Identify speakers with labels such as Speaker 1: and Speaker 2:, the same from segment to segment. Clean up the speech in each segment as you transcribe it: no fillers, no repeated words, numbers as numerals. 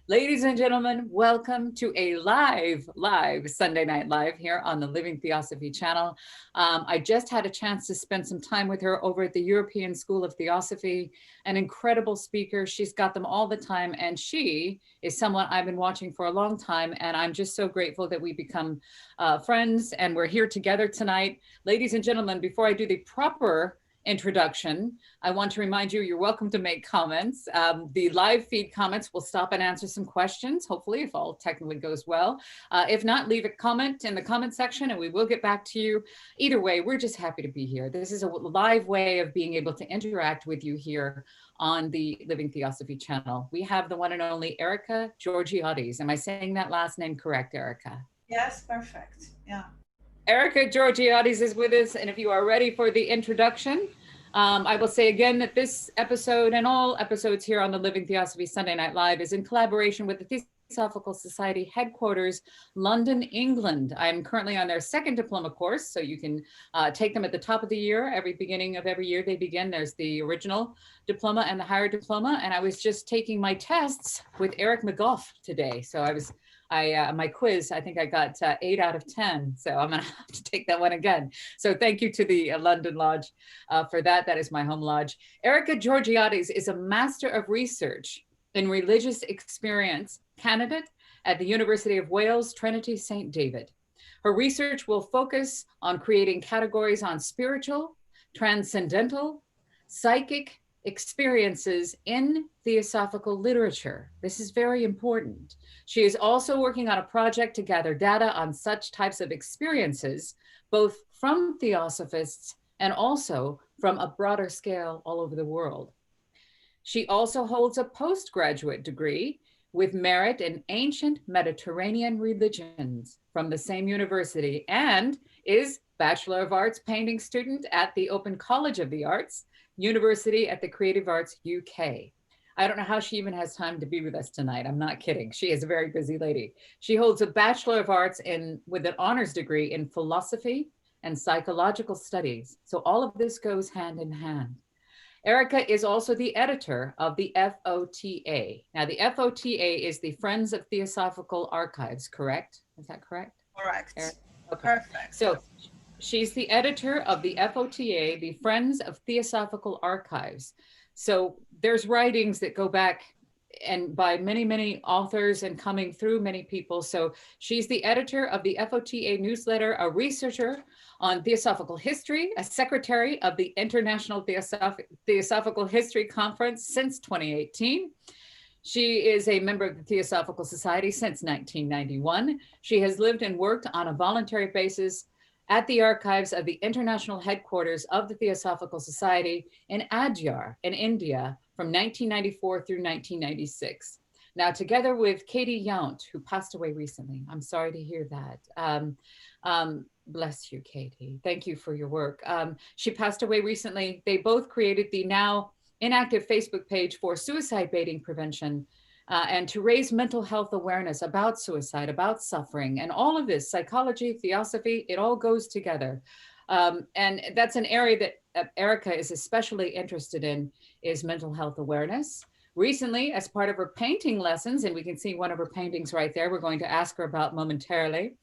Speaker 1: Ladies and gentlemen, welcome to a live Sunday Night Live here on the Living Theosophy channel. I just had a chance to spend some time with her over at the European School of Theosophy, an incredible speaker. She's got them all the time, and she is someone I've been watching for a long time, and I'm just so grateful that we become friends, and we're here together tonight. Ladies and gentlemen, before I do the proper introduction, I want to remind you, you're welcome to make comments. The live feed comments will stop and answer some questions, hopefully, if all technically goes well. If not, leave a comment in the comment section and we will get back to you. Either way, we're just happy to be here. This is a live way of being able to interact with you here on the Living Theosophy channel. We have the one and only Erica Georgiades. Am I saying that last name correct, Erica?
Speaker 2: Yes, perfect. Yeah.
Speaker 1: Erica Georgiades is with us, and if you are ready for the introduction, I will say again that this episode and all episodes here on the Living Theosophy Sunday Night Live is in collaboration with the Theosophical Society headquarters, London, England. I'm currently on their second diploma course, so you can take them at the top of the year. Every beginning of every year they begin. There's the original diploma and the higher diploma, and I was just taking my tests with Eric McGough today. So my quiz, I think I got 8 out of 10. So I'm gonna have to take that one again. So thank you to the London Lodge for that. That is my home lodge. Erica Georgiades is a Master of Research in Religious Experience candidate at the University of Wales, Trinity St. David. Her research will focus on creating categories on spiritual, transcendental, psychic experiences in theosophical literature. This is very important. She is also working on a project to gather data on such types of experiences, both from theosophists and also from a broader scale all over the world. She also holds a postgraduate degree with merit in ancient Mediterranean religions from the same university, and is Bachelor of Arts painting student at the Open College of the Arts, University at the Creative Arts UK. I don't know how she even has time to be with us tonight. I'm not kidding. She is a very busy lady. She holds a Bachelor of Arts with an honors degree in philosophy and psychological studies. So all of this goes hand in hand. Erica is also the editor of the FOTA. Now, the FOTA is the Friends of Theosophical Archives, correct? Is that correct?
Speaker 2: Correct.
Speaker 1: Okay.
Speaker 2: Perfect.
Speaker 1: So she's the editor of the FOTA, the Friends of Theosophical Archives. So there's writings that go back and by many authors and coming through many people. So she's the editor of the FOTA Newsletter, a researcher on Theosophical History, a secretary of the International Theosophical History Conference since 2018. She is a member of the Theosophical Society since 1991. She has lived and worked on a voluntary basis at the archives of the international headquarters of the Theosophical Society in Adyar in India from 1994 through 1996. Now, together with Katie Yount, who passed away recently, I'm sorry to hear that. Bless you, Katie. Thank you for your work. She passed away recently. They both created the now inactive Facebook page for suicide baiting prevention and to raise mental health awareness about suicide, about suffering, and all of this, psychology, theosophy, it all goes together. And that's an area that Erica is especially interested in, is mental health awareness. Recently, as part of her painting lessons, and we can see one of her paintings right there, we're going to ask her about momentarily,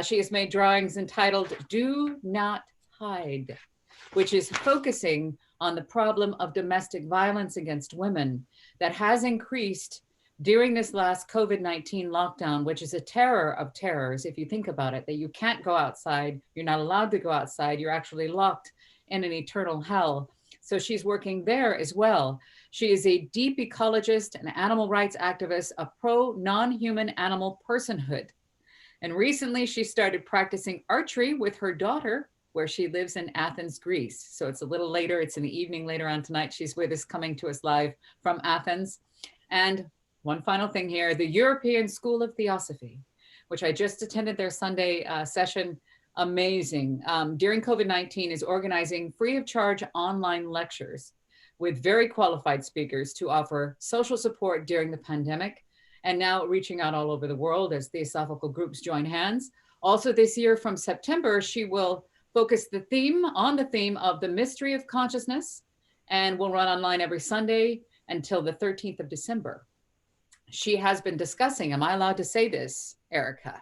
Speaker 1: she has made drawings entitled Do Not Hide, which is focusing on the problem of domestic violence against women that has increased during this last COVID-19 lockdown, which is a terror of terrors, if you think about it, that you can't go outside, you're not allowed to go outside, you're actually locked in an eternal hell. So she's working there as well. She is a deep ecologist, an animal rights activist, a pro non-human animal personhood. And recently she started practicing archery with her daughter, where she lives in Athens, Greece. So it's a little later, it's in the evening later on tonight. She's with us, coming to us live from Athens. And one final thing here, the European School of Theosophy, which I just attended their Sunday session, amazing. During COVID-19 is organizing free of charge online lectures with very qualified speakers to offer social support during the pandemic, and now reaching out all over the world as theosophical groups join hands. Also this year from September, she will focus the theme of the mystery of consciousness, and will run online every Sunday until the 13th of December. she has been discussing, am I allowed to say this, Erica?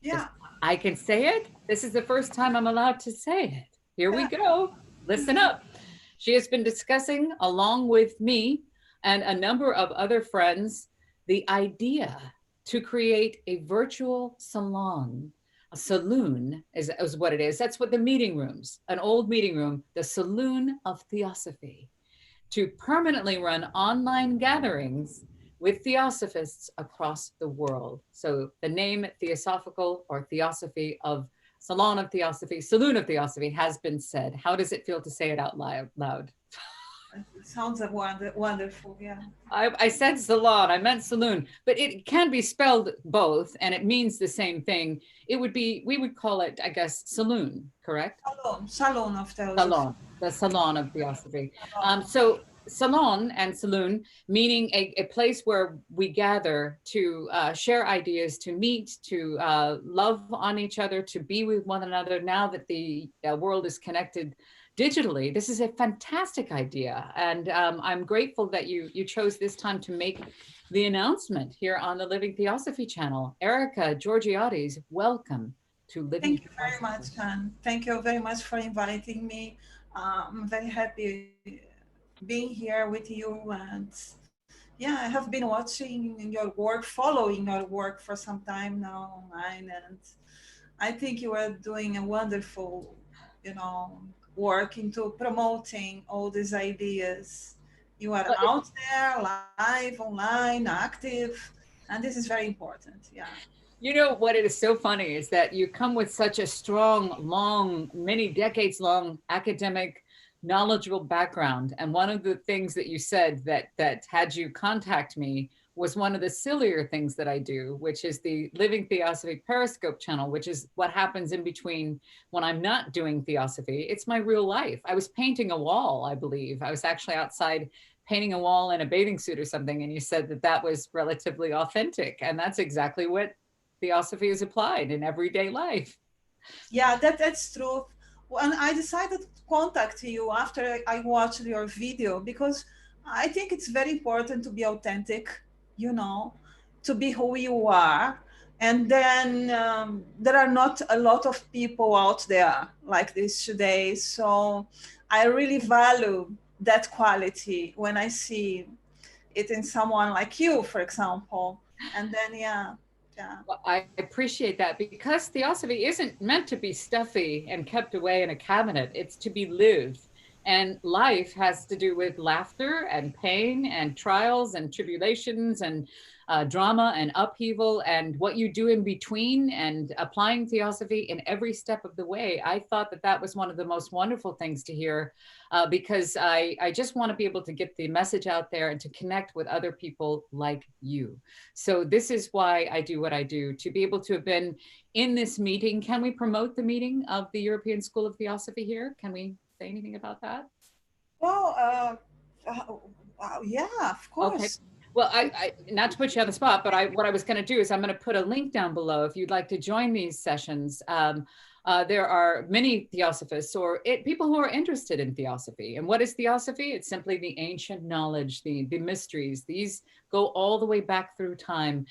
Speaker 2: Yeah.
Speaker 1: I can say it. This is the first time I'm allowed to say it. Here we go. Listen up. She has been discussing, along with me and a number of other friends, the idea to create a virtual salon. A saloon is what it is. That's what the meeting rooms, an old meeting room, the saloon of theosophy, to permanently run online gatherings with theosophists across the world. So the name Theosophical or Theosophy of Salon of Theosophy, Saloon of Theosophy has been said. How does it feel to say it out loud?
Speaker 2: It sounds wonderful. Yeah.
Speaker 1: I said salon, I meant saloon, but it can be spelled both and it means the same thing. It would be, we would call it, I guess, saloon, correct?
Speaker 2: Salon of Theosophy.
Speaker 1: Salon, the salon of Theosophy. So salon and saloon, meaning a place where we gather to share ideas, to meet, to love on each other, to be with one another. Now that the world is connected digitally, this is a fantastic idea. And I'm grateful that you chose this time to make the announcement here on the Living Theosophy channel. Erica Georgiades, welcome to Living
Speaker 2: Thank you very
Speaker 1: Theosophy.
Speaker 2: much, Anne. Thank you very much for inviting me. I'm very happy being here with you. And yeah, I have been watching your work, following your work for some time now online. And I think you are doing a wonderful, work into promoting all these ideas. You are out there, live, online, active, and this is very important. Yeah.
Speaker 1: You know what, it is so funny is that you come with such a strong, long, many decades long academic, knowledgeable background. And one of the things that you said that had you contact me was one of the sillier things that I do, which is the Living Theosophy Periscope channel, which is what happens in between when I'm not doing theosophy. It's my real life. I was painting a wall, I believe. I was actually outside painting a wall in a bathing suit or something, and you said that that was relatively authentic. And that's exactly what theosophy is applied in everyday life.
Speaker 2: Yeah, that's true. When I decided to contact you after I watched your video, because I think it's very important to be authentic, you know, to be who you are. And then there are not a lot of people out there like this today. So I really value that quality when I see it in someone like you, for example. And then, yeah.
Speaker 1: Well, I appreciate that, because theosophy isn't meant to be stuffy and kept away in a cabinet. It's to be lived. And life has to do with laughter and pain and trials and tribulations and drama and upheaval and what you do in between, and applying theosophy in every step of the way. I thought that that was one of the most wonderful things to hear, because I just want to be able to get the message out there and to connect with other people like you. So this is why I do what I do, to be able to have been in this meeting. Can we promote the meeting of the European School of Theosophy here? Can we say anything about that?
Speaker 2: Well, yeah, of course.
Speaker 1: Okay. Well, not to put you on the spot, but what I was going to do is I'm going to put a link down below if you'd like to join these sessions. There are many theosophists or people who are interested in theosophy. And what is theosophy? It's simply the ancient knowledge, the mysteries. These go all the way back through time.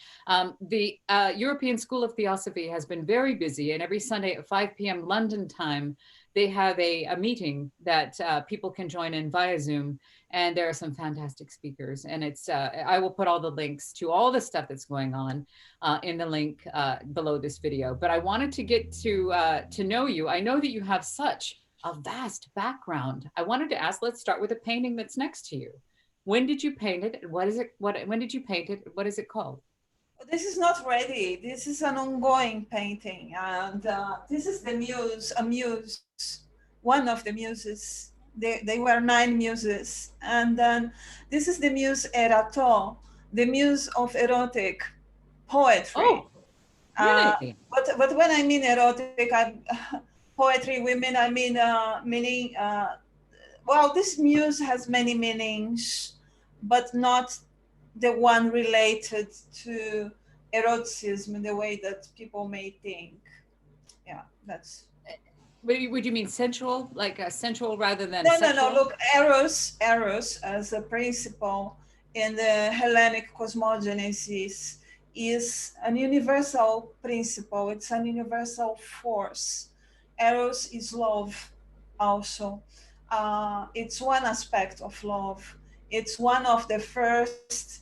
Speaker 1: The European School of Theosophy has been very busy, and every Sunday at 5 p.m. London time, they have a meeting that people can join in via Zoom. And there are some fantastic speakers. And it's I will put all the links to all the stuff that's going on in the link below this video. But I wanted to get to know you. I know that you have such a vast background. I wanted to ask, let's start with a painting that's next to you. When did you paint it? What is it? When did you paint it? What is it called?
Speaker 2: This is not ready. This is an ongoing painting. And this is the muse, one of the muses. They were 9 muses. And then this is the muse Erato, the muse of erotic poetry.
Speaker 1: Oh, really?
Speaker 2: But when I mean erotic, poetry, women, I mean meaning, well, this muse has many meanings, but not the one related to eroticism in the way that people may think. Yeah, that's.
Speaker 1: Would you mean sensual, like sensual rather than
Speaker 2: No,
Speaker 1: sexual?
Speaker 2: no. Look, eros as a principle in the Hellenic cosmogenesis is an universal principle. It's an universal force. Eros is love also. It's one aspect of love. It's one of the first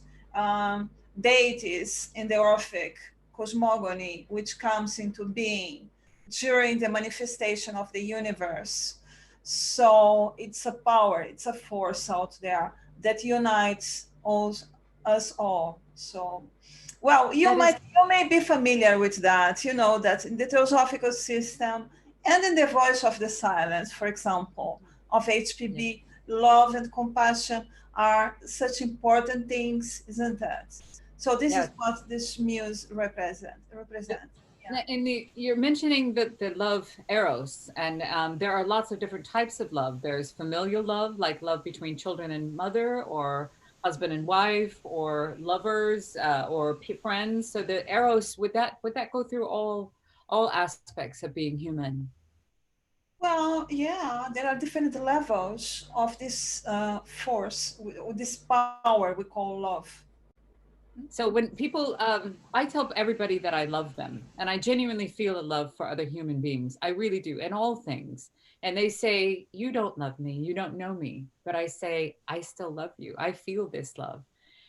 Speaker 2: deities in the Orphic cosmogony, which comes into being during the manifestation of the universe. So it's a power, it's a force out there that unites us all. So, well,
Speaker 1: That is,
Speaker 2: you may be familiar with that. You know that in the Theosophical system and in the Voice of the Silence, for example, of
Speaker 1: yeah.
Speaker 2: HPB, love and compassion are such important things, isn't it? So this is
Speaker 1: Yes.
Speaker 2: what this muse represent. Yeah.
Speaker 1: In you're mentioning the love eros, and there are lots of different types of love. There's familial love, like love between children and mother, or husband and wife, or lovers, or friends. So the eros, would that go through all aspects of being human?
Speaker 2: Well, yeah, there are different levels of this force, this power we call love.
Speaker 1: So when people, I tell everybody that I love them, and I genuinely feel a love for other human beings. I really do, in all things. And they say, "You don't love me, you don't know me," but I say, "I still love you. I feel this love."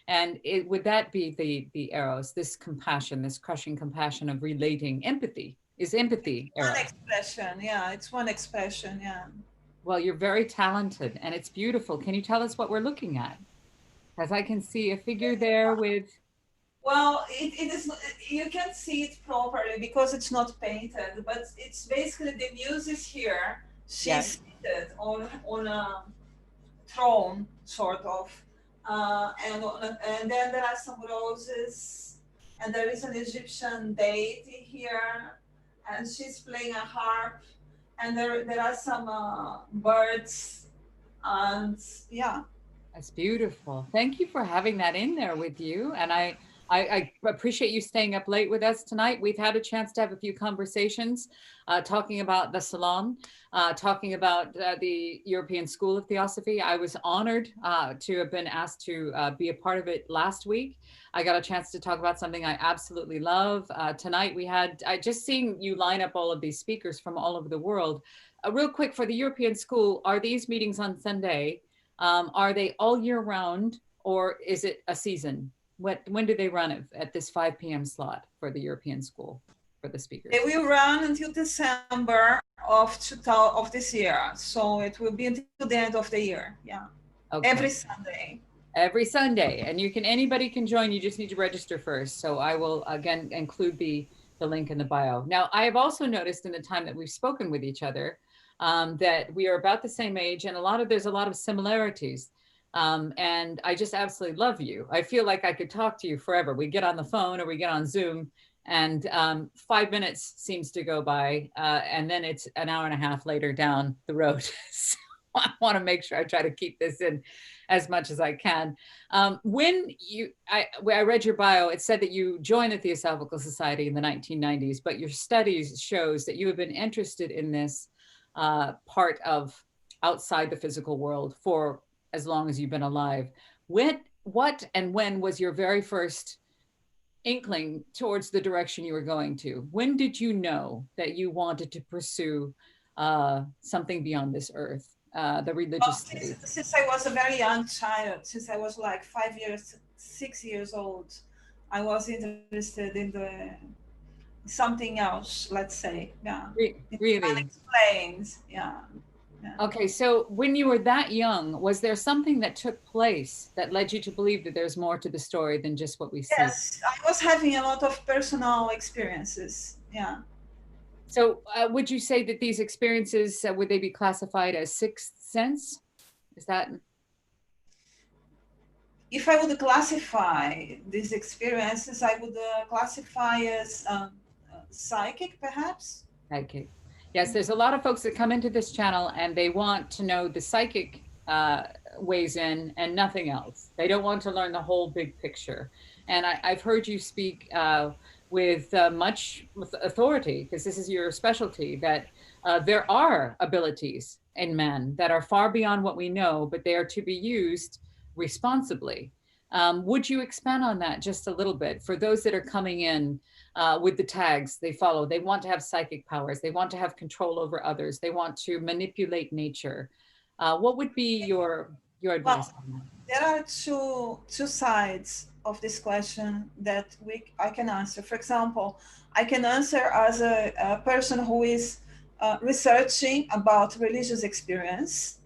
Speaker 1: And would that be the eros, this compassion, this crushing compassion of relating? Empathy is empathy
Speaker 2: One
Speaker 1: eros.
Speaker 2: expression, yeah, it's one expression, yeah.
Speaker 1: Well, you're very talented, and it's beautiful. Can you tell us what we're looking at? As I can see a figure there with,
Speaker 2: Well, it is, you can't see it properly because it's not painted, but it's basically the muse is here.
Speaker 1: yes,
Speaker 2: She's seated on a throne, sort of, and then there are some roses, and there is an Egyptian deity here, and she's playing a harp, and there are some birds, and yeah.
Speaker 1: that's beautiful. Thank you for having that in there with you. And I appreciate you staying up late with us tonight. We've had a chance to have a few conversations talking about the Salon, talking about the European School of Theosophy. I was honored to have been asked to be a part of it last week. I got a chance to talk about something I absolutely love. Tonight we had, just seeing you line up all of these speakers from all over the world. Real quick, for the European School, are these meetings on Sunday? Are they all year round, or is it a season? When do they run it at this 5 p.m. slot for the European School for the speakers?
Speaker 2: They will run until December of this year, so it will be until the end of the year. Yeah, every
Speaker 1: Okay.
Speaker 2: Sunday.
Speaker 1: Every Sunday, and anybody can join. You just need to register first. So I will again include the link in the bio. Now, I have also noticed in the time that we've spoken with each other that we are about the same age, and there's a lot of similarities. And I just absolutely love you. I feel like I could talk to you forever. We get on the phone or we get on Zoom, and 5 minutes seems to go by, and then it's an hour and a half later down the road. So I want to make sure I try to keep this in as much as I can. When I read your bio, it said that you joined the Theosophical Society in the 1990s, but your studies shows that you have been interested in this part of outside the physical world for as long as you've been alive. What and when was your very first inkling towards the direction you were going to? When did you know that you wanted to pursue something beyond this earth, the religious
Speaker 2: Well,
Speaker 1: studies?
Speaker 2: since I was a very young child, since I was like 5 years, 6 years old, I was interested in the something else. Let's say, yeah,
Speaker 1: Really?
Speaker 2: unexplained. Yeah, yeah.
Speaker 1: Okay, so when you were that young, was there something that took place that led you to believe that there's more to the story than just what we see?
Speaker 2: Yes, I was having a lot of personal experiences. Yeah.
Speaker 1: So, would you say that these experiences would they be classified as sixth sense? Is that
Speaker 2: If I would classify these experiences, I would classify as psychic, perhaps.
Speaker 1: psychic? Yes, there's a lot of folks that come into this channel and they want to know the psychic ways in and nothing else. They don't want to learn the whole big picture. And I've heard you speak with much authority, because this is your specialty, that there are abilities in men that are far beyond what we know, but they are to be used responsibly. Would you expand on that just a little bit for those that are coming in with the tags they follow? They want to have psychic powers. They want to have control over others. They want to manipulate nature. What would be your advice
Speaker 2: Well,
Speaker 1: on that?
Speaker 2: there are two sides of this question that I can answer. For example, I can answer as a person who is researching about religious experience.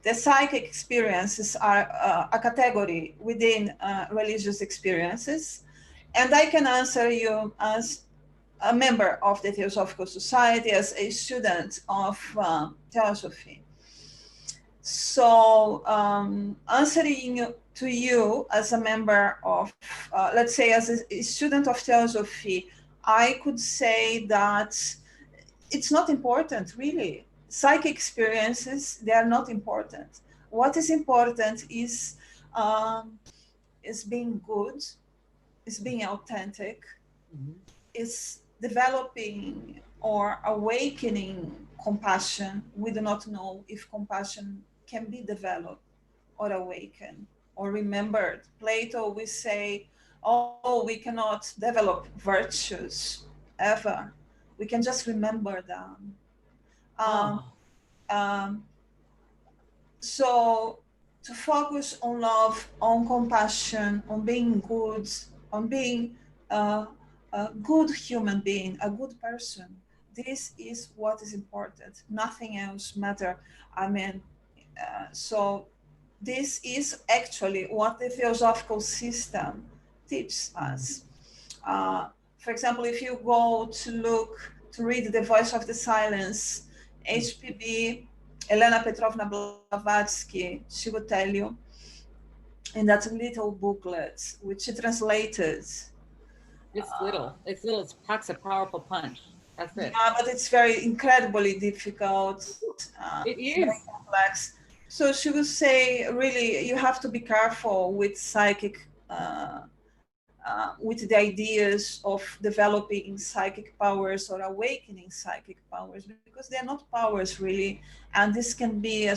Speaker 2: The psychic experiences are a category within religious experiences. And I can answer you as a member of the Theosophical Society, as a student of Theosophy. So, answering to you as a member of, let's say, as a student of Theosophy, I could say that it's not important, really. Psychic experiences, they are not important. What is important is being good, is being authentic,
Speaker 1: Mhm.
Speaker 2: is developing or awakening compassion. We do not know if compassion can be developed or awakened or remembered. Plato will say, oh, we cannot develop virtues ever. We can just remember them. Um,
Speaker 1: Oh,
Speaker 2: um, so to focus on love, on compassion, on being good, on being uh, a good human being, a good person. This is what is important. Nothing else matter. I mean, so this is actually what the philosophical system teaches us. Uh, for example, if you go to read The Voice of the Silence, HPB, Elena Petrovna Blavatsky, she would tell you in that little booklet, which she translated.
Speaker 1: it's little. It's little. It packs a powerful punch. That's it.
Speaker 2: Yeah, but it's very incredibly difficult.
Speaker 1: It
Speaker 2: It's very
Speaker 1: is.
Speaker 2: complex. So she would say, really, you have to be careful with psychic, with the ideas of developing psychic powers or awakening psychic powers, because they're not powers really, and this can be a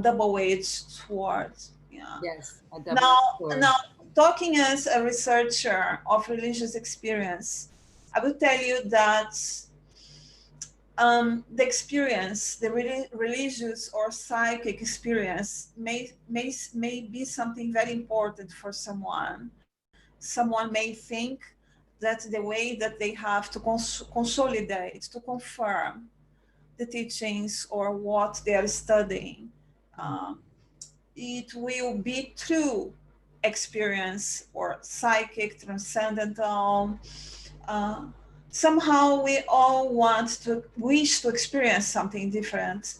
Speaker 2: double-edged sword. Yeah.
Speaker 1: Yes, a
Speaker 2: Now,
Speaker 1: double-edged sword.
Speaker 2: now, talking as a researcher of religious experience, I will tell you that the experience, the religious or psychic experience, may be something very important for someone. Someone may think that the way that they have to consolidate, to confirm the teachings or what they are studying, um, it will be through experience or psychic, transcendental. Uh, Somehow we all wish to experience something different.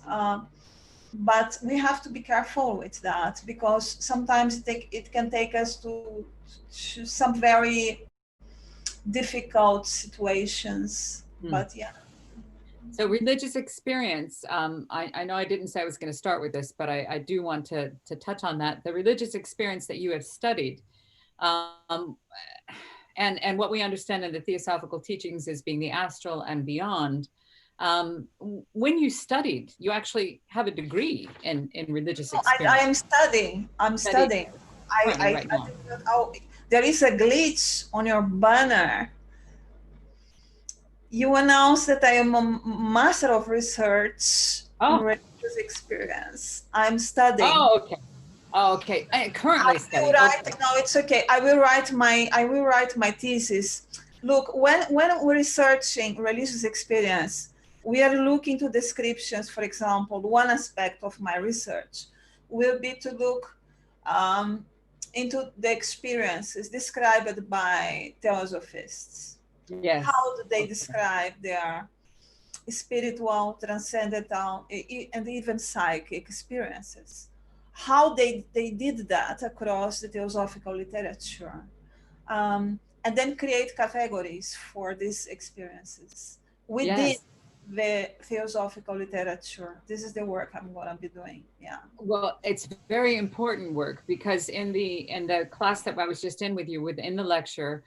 Speaker 2: But we have to be careful with that, because sometimes it can take us to some very difficult situations.
Speaker 1: Hmm.
Speaker 2: But yeah.
Speaker 1: So religious experience. I know I didn't say I was going to start with this, but I do want to touch on that. The religious experience that you have studied, um, and what we understand in the theosophical teachings as being the astral and beyond. When you studied, you actually have a degree in religious
Speaker 2: No, I
Speaker 1: experience.
Speaker 2: am studying. I'm
Speaker 1: Study
Speaker 2: studying.
Speaker 1: currently right
Speaker 2: I
Speaker 1: now.
Speaker 2: think that, oh, there is a glitch on your banner. You announce that I am a master of research in
Speaker 1: Oh,
Speaker 2: religious experience. I'm studying.
Speaker 1: oh, okay. Oh, okay. I
Speaker 2: I
Speaker 1: currently
Speaker 2: will
Speaker 1: studying.
Speaker 2: write.
Speaker 1: Okay.
Speaker 2: No, it's okay. I will write my thesis. Look, when we're researching religious experience, we are looking to descriptions. For example, one aspect of my research will be to look um, into the experiences described by theosophists.
Speaker 1: Yes.
Speaker 2: How do they
Speaker 1: Okay.
Speaker 2: describe their spiritual, transcendental, and even psychic experiences? How they did that across the theosophical literature, and then create categories for these experiences within
Speaker 1: Yes.
Speaker 2: the theosophical literature. This is the work I'm going to be doing. Yeah.
Speaker 1: Well, it's very important work because in the class that I was just in with you within the lecture,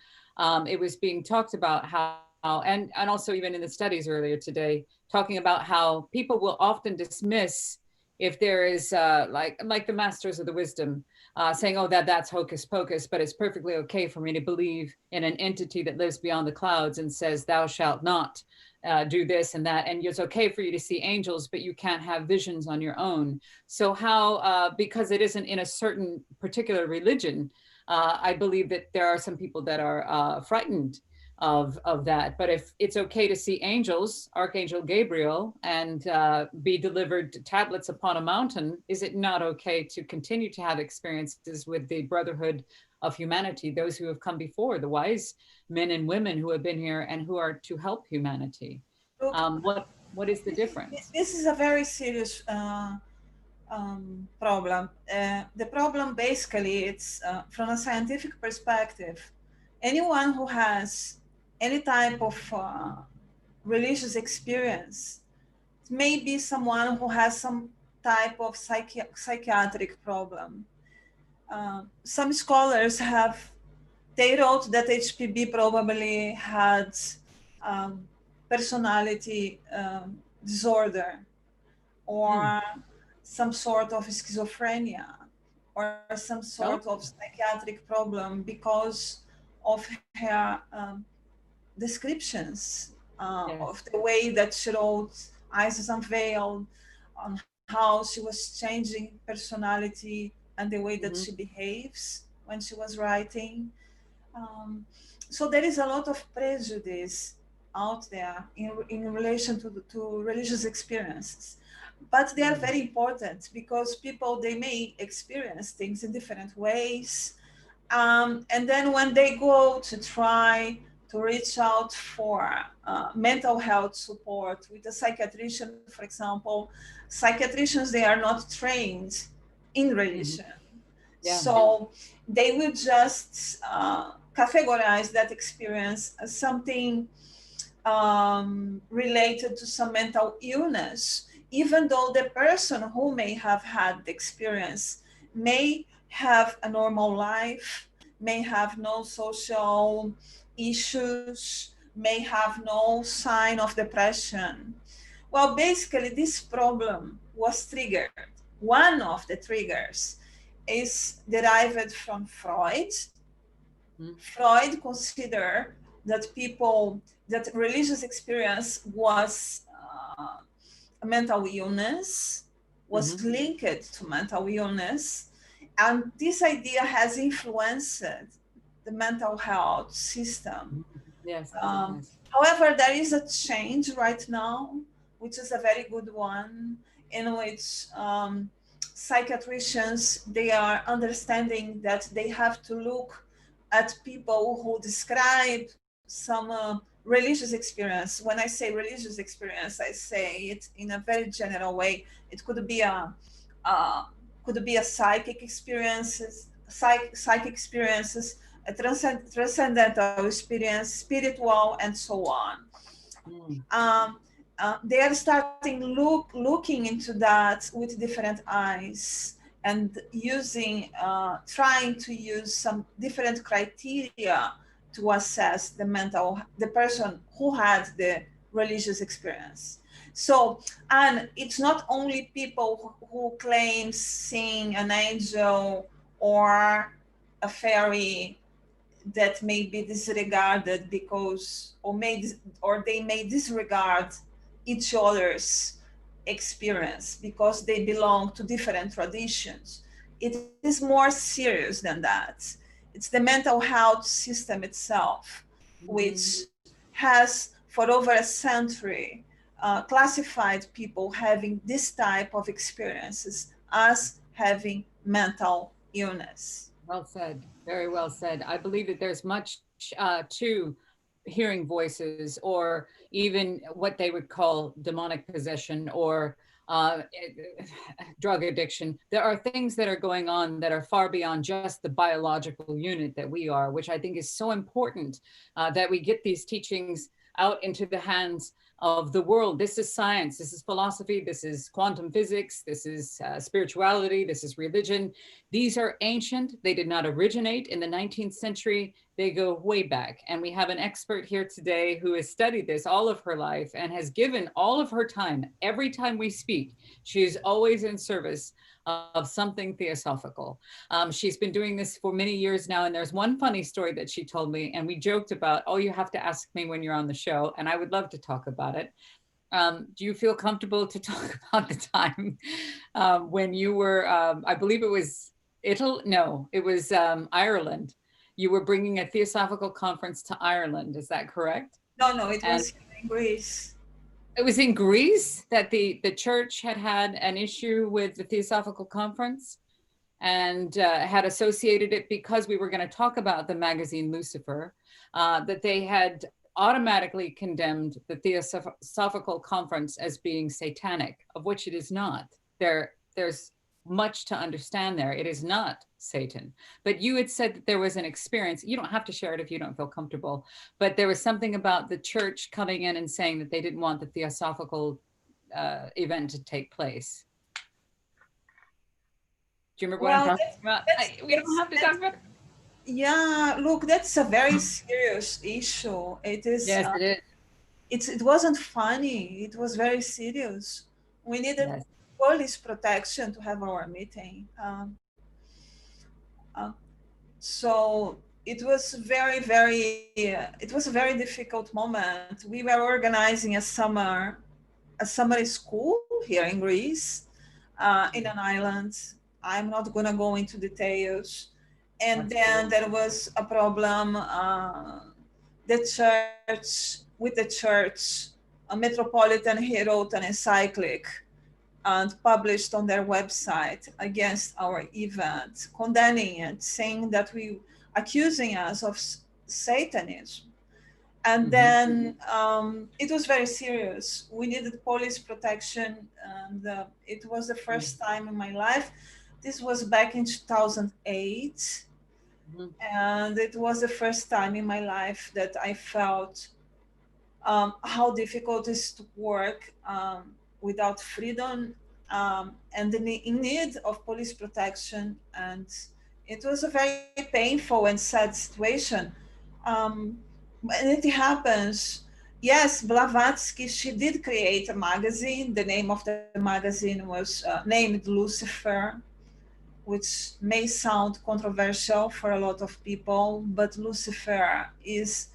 Speaker 1: it was being talked about how and also even in the studies earlier today, talking about how people will often dismiss if there is like the masters of the wisdom saying, oh, that's hocus pocus, but it's perfectly okay for me to believe in an entity that lives beyond the clouds and says, thou shalt not do this and that. And it's okay for you to see angels, but you can't have visions on your own. So how, because it isn't in a certain particular religion, I believe that there are some people that are frightened of that. But if it's okay to see angels, Archangel Gabriel, and be delivered tablets upon a mountain, is it not okay to continue to have experiences with the brotherhood of humanity, those who have come before, the wise men and women who have been here and who are to help humanity?
Speaker 2: Look,
Speaker 1: What is the difference?
Speaker 2: this is a very serious problem. The problem basically, it's from a scientific perspective, anyone who has any type of religious experience may be someone who has some type of psychiatric problem. Some scholars they wrote that HPB probably had personality disorder or some sort of schizophrenia or some sort of psychiatric problem because of her descriptions of the way that she wrote Isis Unveiled, on how she was changing personality and the way that she behaves when she was writing. So there is a lot of prejudice out there in relation to religious experiences. But they are very important because people, they may experience things in different ways. And then when they go to try to reach out for mental health support with a psychiatrician, for example, psychiatricians, they are not trained in religion. So they will just categorize that experience as something related to some mental illness, even though the person who may have had the experience may have a normal life, may have no social issues, may have no sign of depression. Well, basically, this problem was triggered. One of the triggers is derived from Freud. Freud considered that that religious experience was a mental illness, was linked to mental illness. And this idea has influenced the mental health system. However, there is a change right now, which is a very good one, in which psychiatricians, they are understanding that they have to look at people who describe some religious experience. When I say religious experience, I say it in a very general way. It could be a psychic experiences, psychic experiences, a transcendental experience, spiritual, and so on. They are starting looking into that with different eyes and trying to use some different criteria to assess the person who had the religious experience. So, and it's not only people who claim seeing an angel or a fairy that may be disregarded because, or they may disregard each other's experience because they belong to different traditions. It is more serious than that. It's the mental health system itself, which has for over a century classified people having this type of experiences as having mental illness.
Speaker 1: Well said, very well said. I believe that there's much to hearing voices, or even what they would call demonic possession or drug addiction. There are things that are going on that are far beyond just the biological unit that we are, which I think is so important that we get these teachings out into the hands of the world. This is science, this is philosophy, this is quantum physics, this is spirituality, this is religion. These are ancient. They did not originate in the 19th century. They go way back. And we have an expert here today who has studied this all of her life and has given all of her time. Every time we speak, she's always in service of something theosophical. She's been doing this for many years now. And there's one funny story that she told me, and we joked about, oh, you have to ask me when you're on the show. And I would love to talk about it. Do you feel comfortable to talk about the time when you were, I believe it was Italy? No, it was Ireland. You were bringing a theosophical conference to Ireland. Is that correct?
Speaker 2: No, it
Speaker 1: And
Speaker 2: was in Greece.
Speaker 1: it was in Greece that the church had an issue with the Theosophical Conference and had associated it because we were going to talk about the magazine Lucifer, that they had automatically condemned the Theosophical Conference as being satanic, of which it is not. There's much to understand there. It is not Satan. But you had said that there was an experience. You don't have to share it if you don't feel comfortable, but there was something about the church coming in and saying that they didn't want the Theosophical event to take place. Do you remember what I'm talking about? We don't have to talk about it.
Speaker 2: Yeah, look, that's a very serious issue. It is.
Speaker 1: Yes, it is.
Speaker 2: It wasn't funny. It was very serious. We needed police protection to have our meeting. So it was it was a very difficult moment. We were organizing a summer school here in Greece, in an island. I'm not gonna go into details. And then there was a problem. With the church, a Metropolitan, he wrote an encyclic and published on their website against our event, condemning it, saying that accusing us of Satanism. And then it was very serious. We needed police protection, and it was the first time in my life. This was back in 2008. And it was the first time in my life that I felt how difficult it is to work without freedom, and in need of police protection. And it was a very painful and sad situation. And it happens. Yes, Blavatsky, she did create a magazine. The name of the magazine was named Lucifer, which may sound controversial for a lot of people, but Lucifer is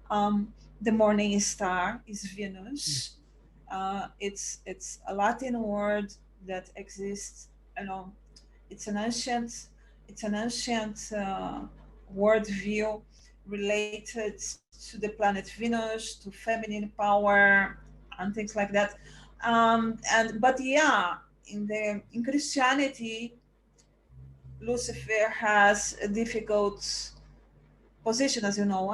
Speaker 2: the morning star, is Venus. It's a Latin word that exists. It's an ancient worldview related to the planet Venus, to feminine power, and things like that. But yeah, in Christianity, Lucifer has a difficult position, as you know.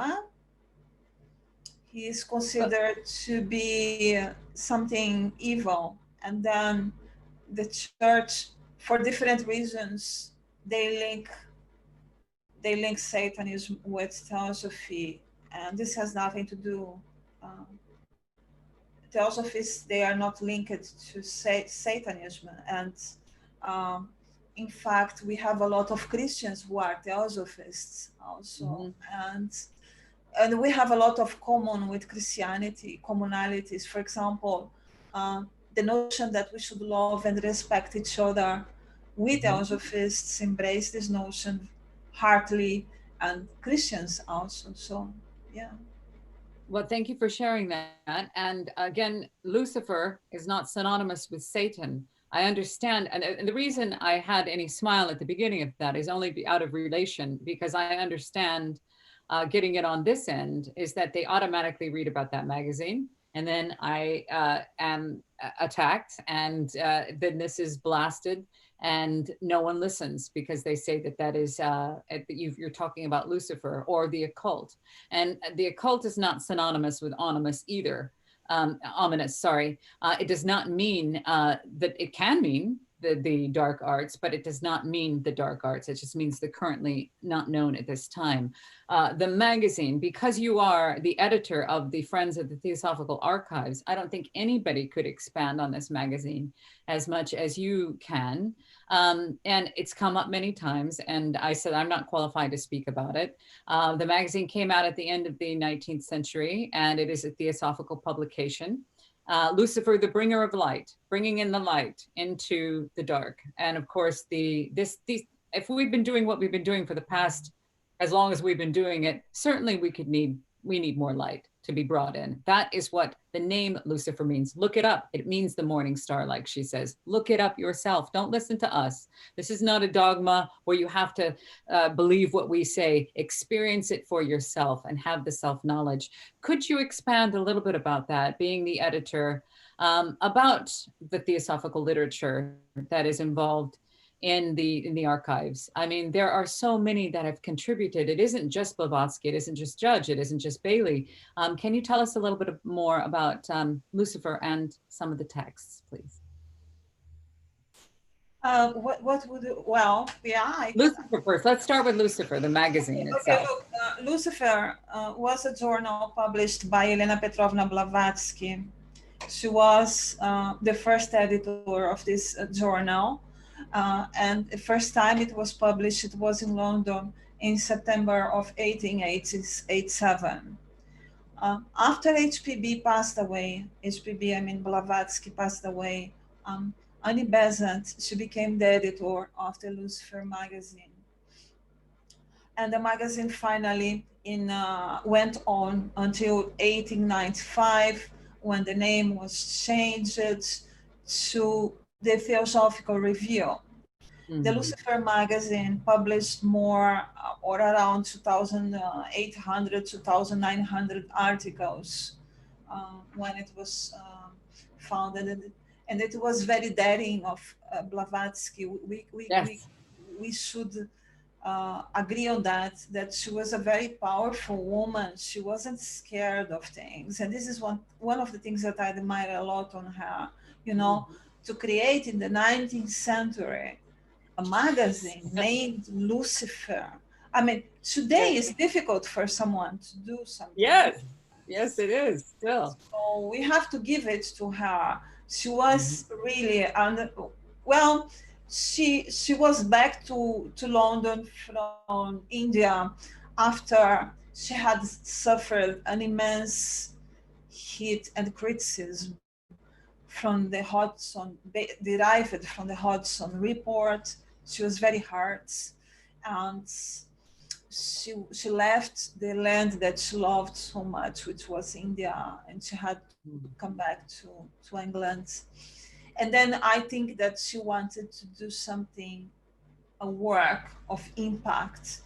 Speaker 2: He is considered to be something evil. And then the church, for different reasons, they link Satanism with Theosophy. And this has nothing to do. Theosophists, they are not linked to Satanism. And in fact, we have a lot of Christians who are Theosophists also. And we have a lot of common with Christianity, commonalities. For example, the notion that we should love and respect each other. We Theosophists embrace this notion heartily, and Christians also. So, yeah.
Speaker 1: Well, thank you for sharing that. And again, Lucifer is not synonymous with Satan. I understand. And the reason I had any smile at the beginning of that is only out of relation, because I understand getting it on this end is that they automatically read about that magazine. And then I am attacked, and then this is blasted, and no one listens because they say that is, you're talking about Lucifer or the occult. And the occult is not synonymous with ominous either. Ominous, sorry. It does not mean that it can mean the dark arts, but it does not mean the dark arts. It just means the currently not known at this time. The magazine, because you are the editor of the Friends of the Theosophical Archives, I don't think anybody could expand on this magazine as much as you can. And it's come up many times, and I said I'm not qualified to speak about it. The magazine came out at the end of the 19th century, and it is a theosophical publication. Lucifer, the bringer of light, bringing in the light into the dark. And of course, if we've been doing what we've been doing for the past, as long as we've been doing it, certainly we need more light to be brought in. That is what the name Lucifer means. Look it up. It means the morning star, like she says. Look it up yourself. Don't listen to us. This is not a dogma where you have to believe what we say. Experience it for yourself and have the self-knowledge. Could you expand a little bit about that, being the editor, about the theosophical literature that is involved in the archives? I mean, there are so many that have contributed. It isn't just Blavatsky, it isn't just Judge, it isn't just Bailey. Can you tell us a little bit more about Lucifer and some of the texts, please?
Speaker 2: What would well, yeah.
Speaker 1: Lucifer first. Let's start with Lucifer, the magazine itself.
Speaker 2: Okay, look, Lucifer was a journal published by Elena Petrovna Blavatsky. She was the first editor of this journal. And the first time it was published, it was in London in September of 1887. After HPB passed away, I mean Blavatsky passed away, Annie Besant, she became the editor of the Lucifer magazine. And the magazine finally went on until 1895, when the name was changed to the Theosophical Review. Mm-hmm. The Lucifer magazine published more or around 2,800, 2,900 articles when it was founded. And it was very daring of Blavatsky. We should agree on that she was a very powerful woman. She wasn't scared of things. And this is one of the things that I admire a lot on her, you know, to create in the 19th century a magazine named Lucifer. I mean, today is difficult for someone to do something.
Speaker 1: Yes, it is still.
Speaker 2: So we have to give it to her. She was really, well, she was back to London from India after she had suffered an immense heat and criticism from the Hodgson, derived from the Hodgson report. She was very hurt, and she left the land that she loved so much, which was India, and she had to come back to England. And then I think that she wanted to do something, a work of impact.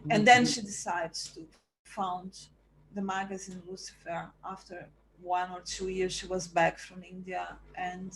Speaker 2: And then she decides to found the magazine Lucifer. After 1 or 2 years, she was back from India. And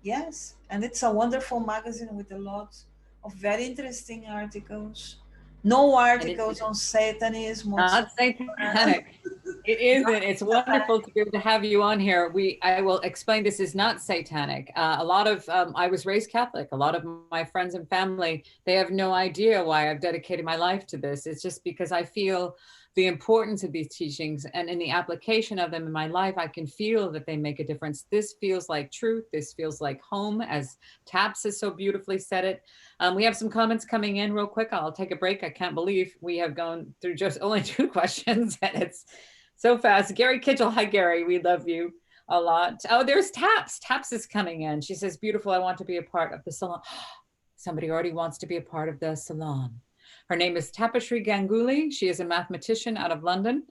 Speaker 2: yes, and it's a wonderful magazine with a lot of very interesting articles. No articles on Satanism.
Speaker 1: Not satanic. It isn't. It's wonderful to be able to have you on here. I will explain, this is not satanic. A lot of, I was raised Catholic. A lot of my friends and family, they have no idea why I've dedicated my life to this. It's just because I feel the importance of these teachings, and in the application of them in my life, I can feel that they make a difference. This feels like truth. This feels like home, as Taps has so beautifully said it. We have some comments coming in real quick. I'll take a break. I can't believe we have gone through just only 2 questions, and it's so fast. Gary Kitchell, hi Gary, we love you a lot. Oh, there's Taps. Taps is coming in. She says, beautiful, I want to be a part of the salon. Somebody already wants to be a part of the salon. Her name is Tapashri Ganguly. She is a mathematician out of London.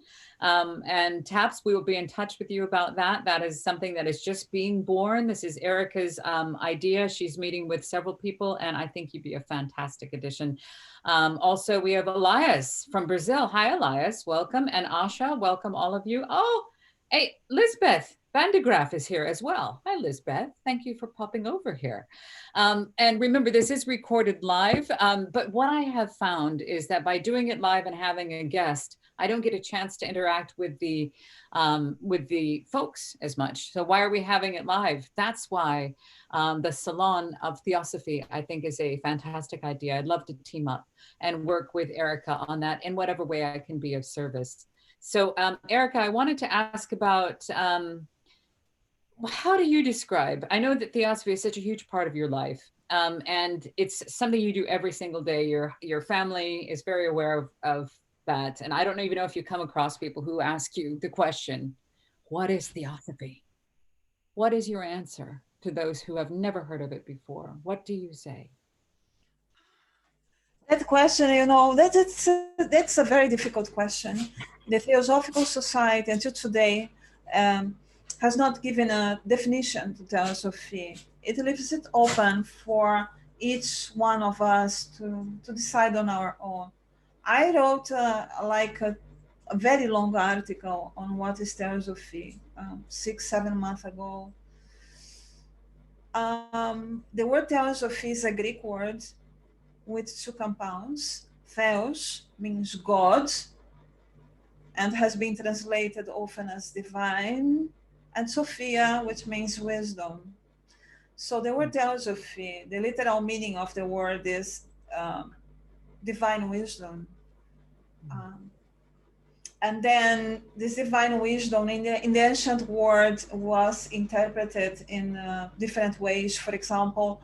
Speaker 1: And Taps, we will be in touch with you about that. That is something that is just being born. This is Erica's idea. She's meeting with several people, and I think you'd be a fantastic addition. Also, we have Elias from Brazil. Hi, Elias, welcome. And Asha, welcome all of you. Oh, hey, Lisbeth Van de Graaf is here as well. Hi, Lisbeth. Thank you for popping over here. And remember, this is recorded live, but what I have found is that by doing it live and having a guest, I don't get a chance to interact with the folks as much. So why are we having it live? That's why the Salon of Theosophy, I think, is a fantastic idea. I'd love to team up and work with Erica on that in whatever way I can be of service. So Erica, I wanted to ask about how do you describe, I know that Theosophy is such a huge part of your life, and it's something you do every single day. Your family is very aware of that. And I don't even know if you come across people who ask you the question, what is Theosophy? What is your answer to those who have never heard of it before? What do you say?
Speaker 2: That question, that's a very difficult question. The Theosophical Society until today has not given a definition to Theosophy. It leaves it open for each one of us to decide on our own. I wrote a very long article on what is Theosophy 6-7 months ago. The word Theosophy is a Greek word with two compounds. Theos means God and has been translated often as divine, and Sophia, which means wisdom. So the word Theosophy, the literal meaning of the word is divine wisdom. And then this divine wisdom in the ancient world was interpreted in different ways. For example,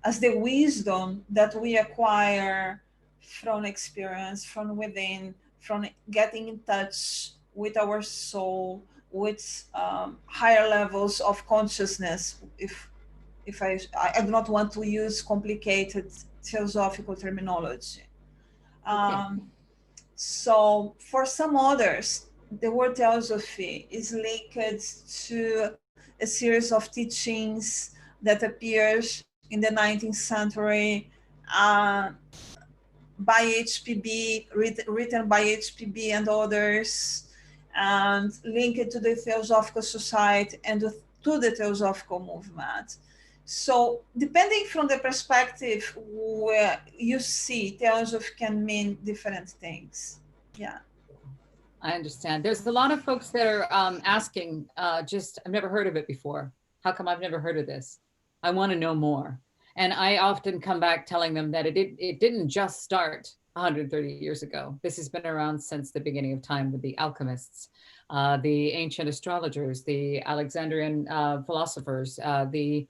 Speaker 2: as the wisdom that we acquire from experience, from within, from getting in touch with our soul, with higher levels of consciousness. If I do not want to use complicated theosophical terminology. So for some others, the word theosophy is linked to a series of teachings that appears in the 19th century by HPB, written by HPB and others, and linked to the Theosophical Society and to the Theosophical movement. So depending from the perspective where you see, Theosophy can mean different things. Yeah.
Speaker 1: I understand. There's a lot of folks that are asking, I've never heard of it before. How come I've never heard of this? I want to know more. And I often come back telling them that it didn't just start 130 years ago. This has been around since the beginning of time with the alchemists, the ancient astrologers, the Alexandrian philosophers, the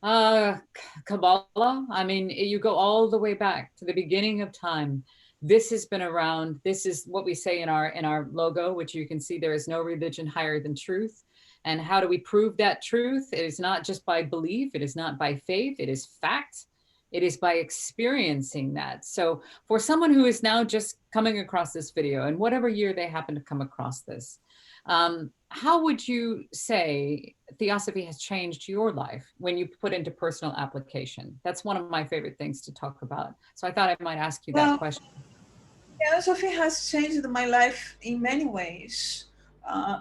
Speaker 1: Kabbalah. I mean, you go all the way back to the beginning of time. This has been around. This is what we say in our logo, which you can see there is no religion higher than truth. And how do we prove that truth? It is not just by belief. It is not by faith. It is fact. It is by experiencing that. So for someone who is now just coming across this video, and whatever year they happen to come across this, how would you say Theosophy has changed your life when you put into personal application? That's one of my favorite things to talk about. So I thought I might ask you that question.
Speaker 2: Theosophy has changed my life in many ways.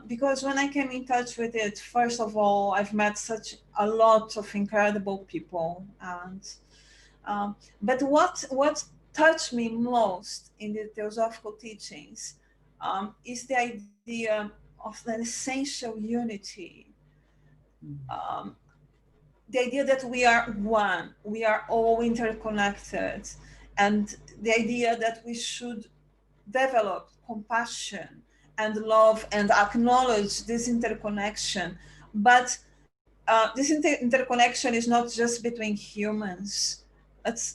Speaker 2: Because when I came in touch with it, first of all, I've met such a lot of incredible people. And but what touched me most in the theosophical teachings is the idea of an essential unity. The idea that we are one, we are all interconnected, and the idea that we should develop compassion and love and acknowledge this interconnection. But this interconnection is not just between humans. It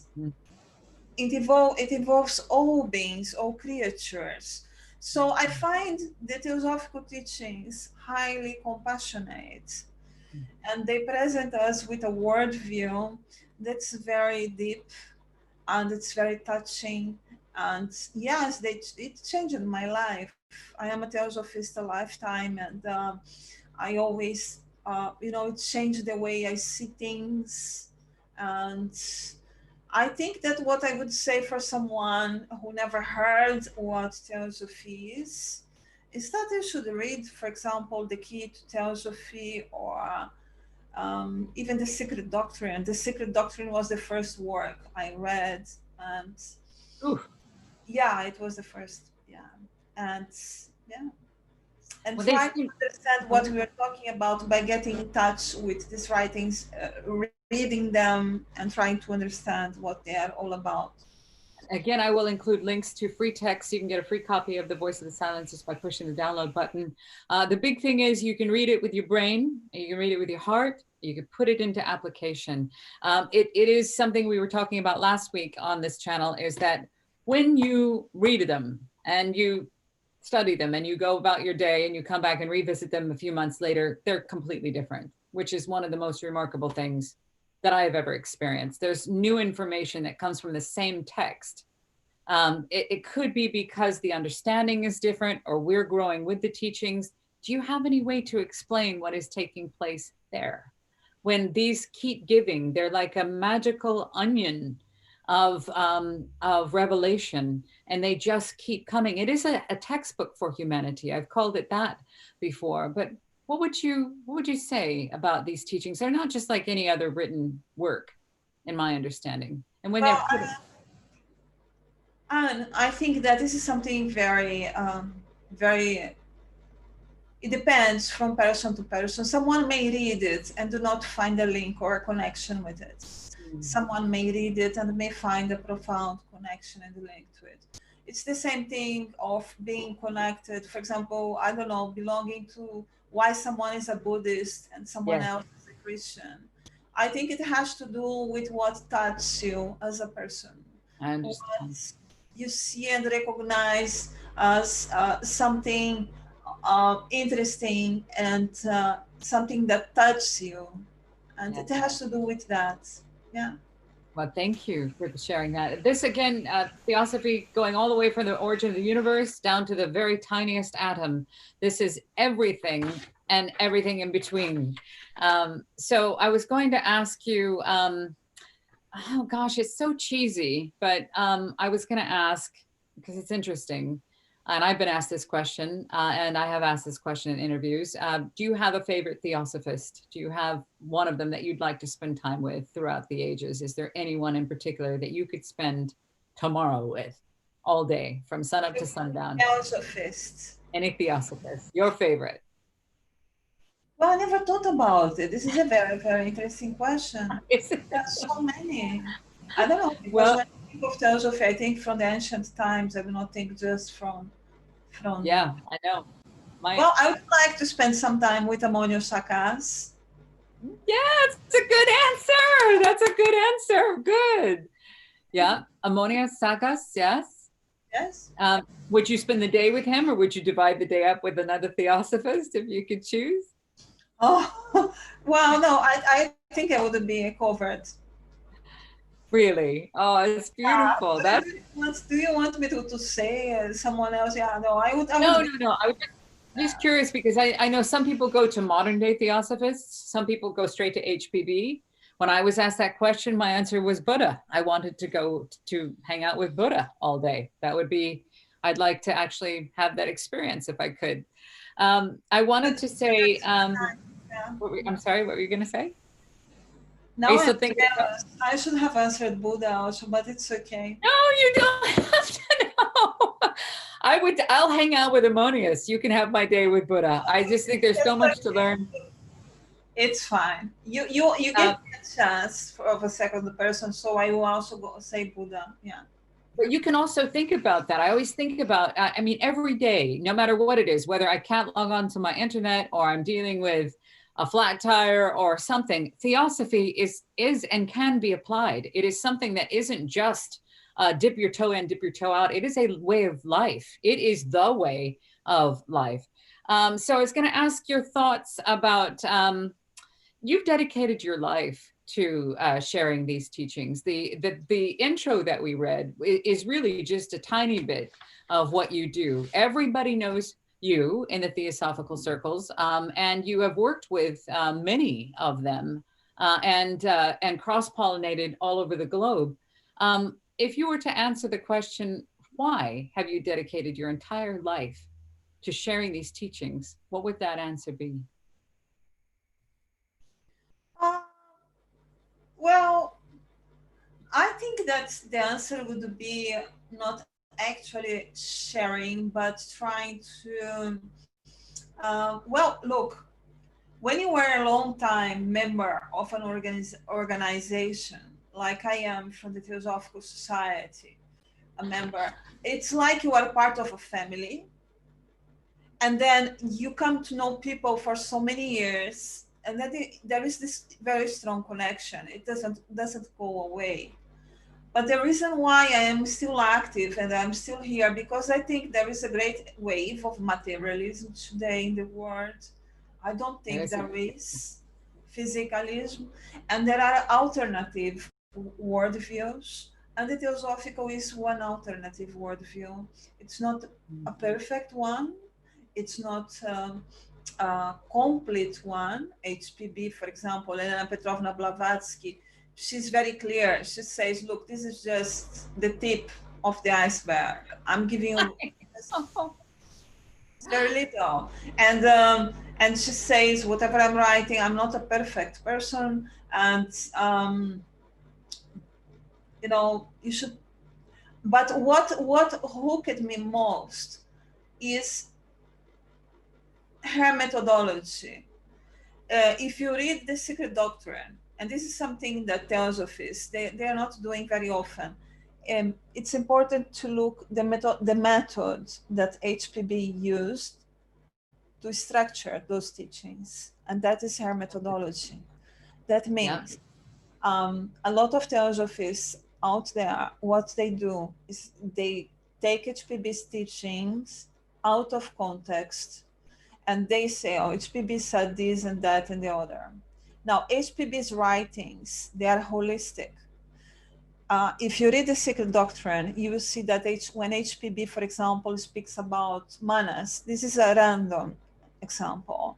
Speaker 2: involves all beings, all creatures. So I find the theosophical teachings highly compassionate, and they present us with a worldview that's very deep and it's very touching. And yes, it changed my life. I am a theosophist a lifetime, and I always, it changed the way I see things. And I think that what I would say for someone who never heard what theosophy is that they should read, for example, The Key to Theosophy, or even The Secret Doctrine. The Secret Doctrine was the first work I read, and
Speaker 1: Ooh.
Speaker 2: Yeah, it was the first. Yeah, and yeah, and
Speaker 1: Well, they
Speaker 2: try to
Speaker 1: seem,
Speaker 2: understand what we were talking about by getting in touch with these writings, reading them, and trying to understand what they are all about.
Speaker 1: again, I will include links to free text. You can get a free copy of The Voice of the Silence just by pushing the download button. The big thing is you can read it with your brain, you can read it with your heart, you can put it into application. It is something we were talking about last week on this channel, is that when you read them and you study them and you go about your day and you come back and revisit them a few months later, they're completely different, which is one of the most remarkable things that I have ever experienced. There's new information that comes from the same text. It could be because the understanding is different or we're growing with the teachings. Do you have any way to explain what is taking place there? When these keep giving, they're like a magical onion of revelation, and they just keep coming. It is a textbook for humanity. I've called it that before, but what would you say about these teachings? They're not just like any other written work, in my understanding. And when they're
Speaker 2: Well,
Speaker 1: put,
Speaker 2: and I think that this is something very, very. It depends from person to person. Someone may read it and do not find a link or a connection with it. Someone may read it and may find a profound connection and link to it. It's the same thing of being connected. For example, I don't know, belonging to why someone is a Buddhist and someone
Speaker 1: yes,
Speaker 2: else is a Christian. I think it has to do with what touches you as a person,
Speaker 1: I
Speaker 2: what
Speaker 1: understand.
Speaker 2: you see and recognize as something interesting and something that touches you, and
Speaker 1: Yeah.
Speaker 2: it has to do with that. Yeah.
Speaker 1: Well, thank you for sharing that. This again, Theosophy, going all the way from the origin of the universe down to the very tiniest atom. This is everything and everything in between. So I was going to ask you, oh gosh, it's so cheesy, but I was going to ask, because it's interesting, and I've been asked this question, and I have asked this question in interviews. Do you have a favorite theosophist? Do you have one of them that you'd like to spend time with throughout the ages? Is there anyone in particular that you could spend tomorrow with all day from sunup to sundown?
Speaker 2: Theosophists.
Speaker 1: Any theosophist, your favorite?
Speaker 2: Well, I never thought about it. This is a very, very interesting question.
Speaker 1: Is
Speaker 2: There are so many. I don't know, because
Speaker 1: well,
Speaker 2: when I think of theosophy, I think from the ancient times. I do not think just from.
Speaker 1: yeah, I know. My
Speaker 2: Well, I would like to spend some time with Amonio Sakas.
Speaker 1: Yeah, it's a good answer. That's a good answer. Good. Yeah. Ammonia Sagas, yes.
Speaker 2: Yes.
Speaker 1: Would you spend the day with him or would you divide the day up with another theosophist if you could choose?
Speaker 2: Oh, well, no, I think I would be covered.
Speaker 1: Really? Oh, it's beautiful. That's
Speaker 2: Do you want me to say someone else? Yeah, no, I
Speaker 1: no,
Speaker 2: would be.
Speaker 1: no, no. I was just curious because I know some people go to modern day theosophists, some people go straight to HPB. When I was asked that question, my answer was Buddha. I wanted to go to hang out with Buddha all day. That would be, I'd like to actually have that experience if I could. I wanted to say,
Speaker 2: Yeah.
Speaker 1: I'm sorry, what were you going to say? Are
Speaker 2: Now
Speaker 1: you
Speaker 2: I'm
Speaker 1: still thinking about?
Speaker 2: embarrassed. I should have answered Buddha also, but it's okay.
Speaker 1: No, you don't have to know. I'll hang out with Ammonius. You can have my day with Buddha. I just think there's so
Speaker 2: It's
Speaker 1: much to
Speaker 2: okay.
Speaker 1: learn.
Speaker 2: It's fine. You give
Speaker 1: Uh,
Speaker 2: me a chance of a second person, so I will also go say Buddha. Yeah.
Speaker 1: but you can also think about that. I always think about, I mean, every day, no matter what it is, whether I can't log on to my internet or I'm dealing with a flat tire or something, theosophy is and can be applied. It is something that isn't just dip your toe in, dip your toe out. It is a way of life. It is the way of life. So I was going to ask your thoughts about, you've dedicated your life to sharing these teachings. The intro that we read is really just a tiny bit of what you do. Everybody knows you in the theosophical circles, and you have worked with many of them and cross-pollinated all over the globe. If you were to answer the question, why have you dedicated your entire life to sharing these teachings? What would that answer be?
Speaker 2: Uh, well, I think that the answer would be not actually sharing, but trying to, well, look, when you are a long time member of an organization, like I am from the Theosophical Society, a member, it's like you are part of a family. And then you come to know people for so many years, and then there is this very strong connection. It doesn't go away. But the reason why I am still active and I'm still here, because I think there is a great wave of materialism today in the world. I don't think there is physicalism, and there are alternative worldviews, and the theosophical is one alternative worldview. It's not a perfect one, it's not a complete one. HPB, for example, Elena Petrovna Blavatsky, she's very clear. She says, look, this is just the tip of the iceberg. I'm giving you very little. And she says, whatever I'm writing, I'm not a perfect person. And, you know, you should, but what hooked me most is her methodology. If you read The Secret Doctrine, and this is something that Theosophists, they are not doing very often, it's important to look the method that HPB used to structure those teachings, and that is her methodology. That means a lot of Theosophists out there, what they do is they take HPB's teachings out of context, and they say, oh, HPB said this and that and the other. Now, HPB's writings, they are holistic. If you read The Secret Doctrine, you will see that when HPB, for example, speaks about manas, this is a random example.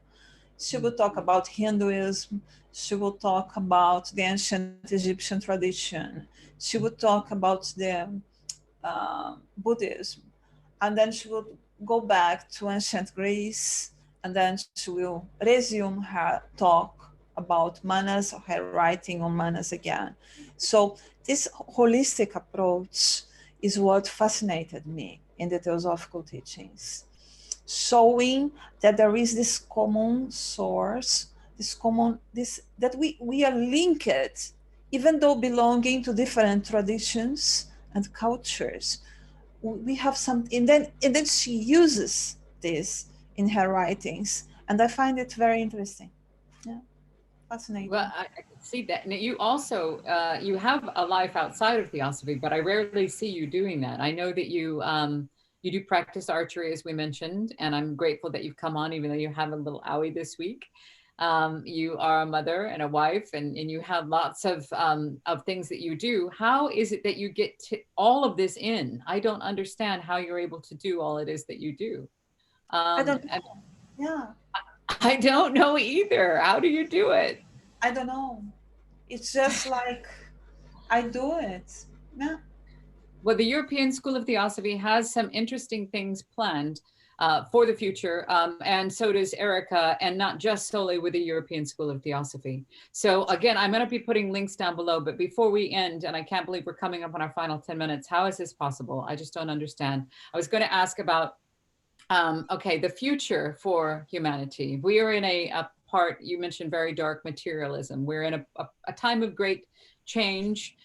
Speaker 2: She will talk about Hinduism, she will talk about the ancient Egyptian tradition, she would talk about the Buddhism, and then she will go back to ancient Greece, and then she will resume her talk about manas, or her writing on manas again. So this holistic approach is what fascinated me in the theosophical teachings, showing that there is this common source, that we are linked, even though belonging to different traditions and cultures. We have some, and then she uses this in her writings, and I find it very interesting. Yeah, fascinating.
Speaker 1: Well, I can see that. And you also, you have a life outside of theosophy, but I rarely see you doing that. I know that you do practice archery, as we mentioned, and I'm grateful that you've come on, even though you have a little owie this week. You are a mother and a wife, and you have lots of things that you do. How is it that you get to all of this in? I don't understand how you're able to do all it is that you do.
Speaker 2: I don't know. Yeah.
Speaker 1: I don't know either. How do you do it?
Speaker 2: I don't know. It's just like I do it. Yeah.
Speaker 1: Well, the European School of Theosophy has some interesting things planned for the future, and so does Erica, and not just solely with the European School of Theosophy. So again, I'm going to be putting links down below, but before we end, and I can't believe we're coming up on our final 10 minutes, how is this possible? I just don't understand. I was going to ask about, okay, the future for humanity. We are in a part, you mentioned very dark materialism. We're in a time of great change.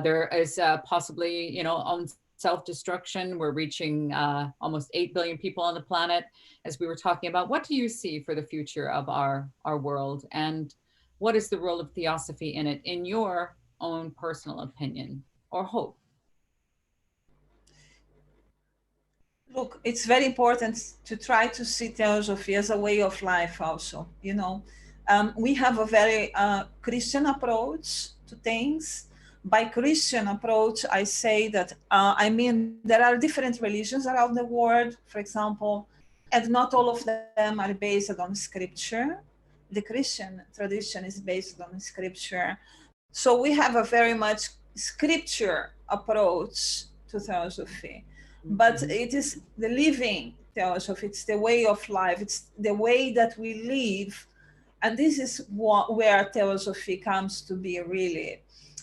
Speaker 1: There is possibly, you know, on self-destruction. We're reaching almost 8 billion people on the planet, as we were talking about. What do you see for the future of our world, and what is the role of theosophy in it, in your own personal opinion or hope?
Speaker 2: Look, it's very important to try to see theosophy as a way of life also, you know. We have a very Christian approach to things. By Christian approach, I say that, I mean, there are different religions around the world, for example, and not all of them are based on scripture. The Christian tradition is based on scripture. So we have a very much scripture approach to theosophy. But it is the living theosophy, it's the way of life, it's the way that we live. And this is where theosophy comes to be really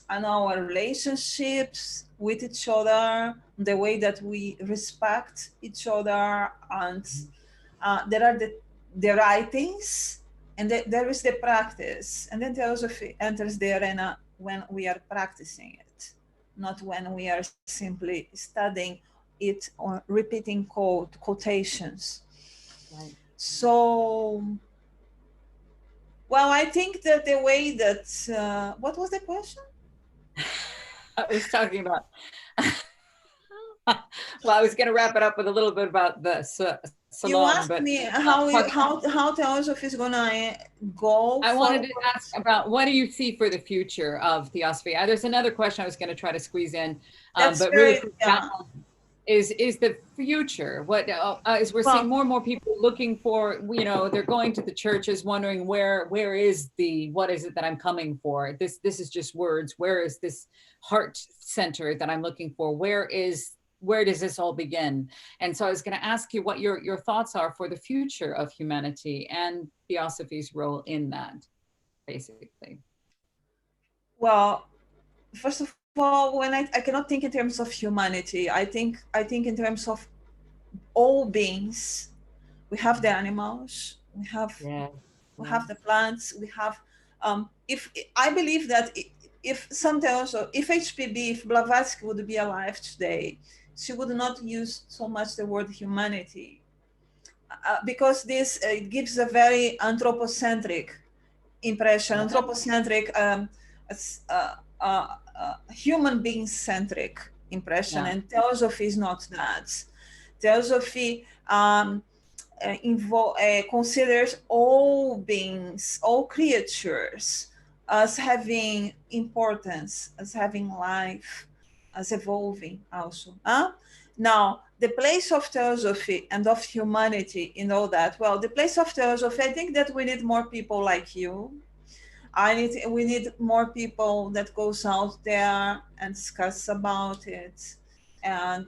Speaker 2: and our relationships with each other, the way that we respect each other, and there are the writings, and there is the practice, and then theosophy enters the arena when we are practicing it, not when we are simply studying it or repeating quotations.
Speaker 1: Right.
Speaker 2: So, well, I think that the way that what was the question?
Speaker 1: I was talking about, well, I was going to wrap it up with a little bit about the
Speaker 2: You
Speaker 1: salon,
Speaker 2: asked
Speaker 1: but
Speaker 2: me how theosophy is gonna go
Speaker 1: I wanted
Speaker 2: forward.
Speaker 1: to ask about what do you see for the future of theosophy? There's another question I was going to try to squeeze in,
Speaker 2: That's
Speaker 1: but really
Speaker 2: very
Speaker 1: for that one is the future. What is we're seeing
Speaker 2: well.
Speaker 1: more and more people looking for, you know, they're going to the churches wondering where is the, what is it that I'm coming for? This is just words. Where is this heart center that I'm looking for? Where does this all begin? And so I was going to ask you what your thoughts are for the future of humanity and theosophy's role in that, basically.
Speaker 2: Well, first of all, when I cannot think in terms of humanity, I think in terms of all beings. We have the animals,
Speaker 1: Yeah.
Speaker 2: we have the plants, we have if I believe that if something also, if HPB, if Blavatsky would be alive today, she would not use so much the word humanity, because this it gives a very anthropocentric impression,
Speaker 1: Yeah.
Speaker 2: anthropocentric, human being centric impression,
Speaker 1: Yeah.
Speaker 2: and theosophy is not that. Theosophy considers all beings, all creatures, as having importance, as having life, as evolving also. Now, the place of theosophy and of humanity in all that, well, the place of theosophy, I think that we need more people like you. We need more people that goes out there and discuss about it, and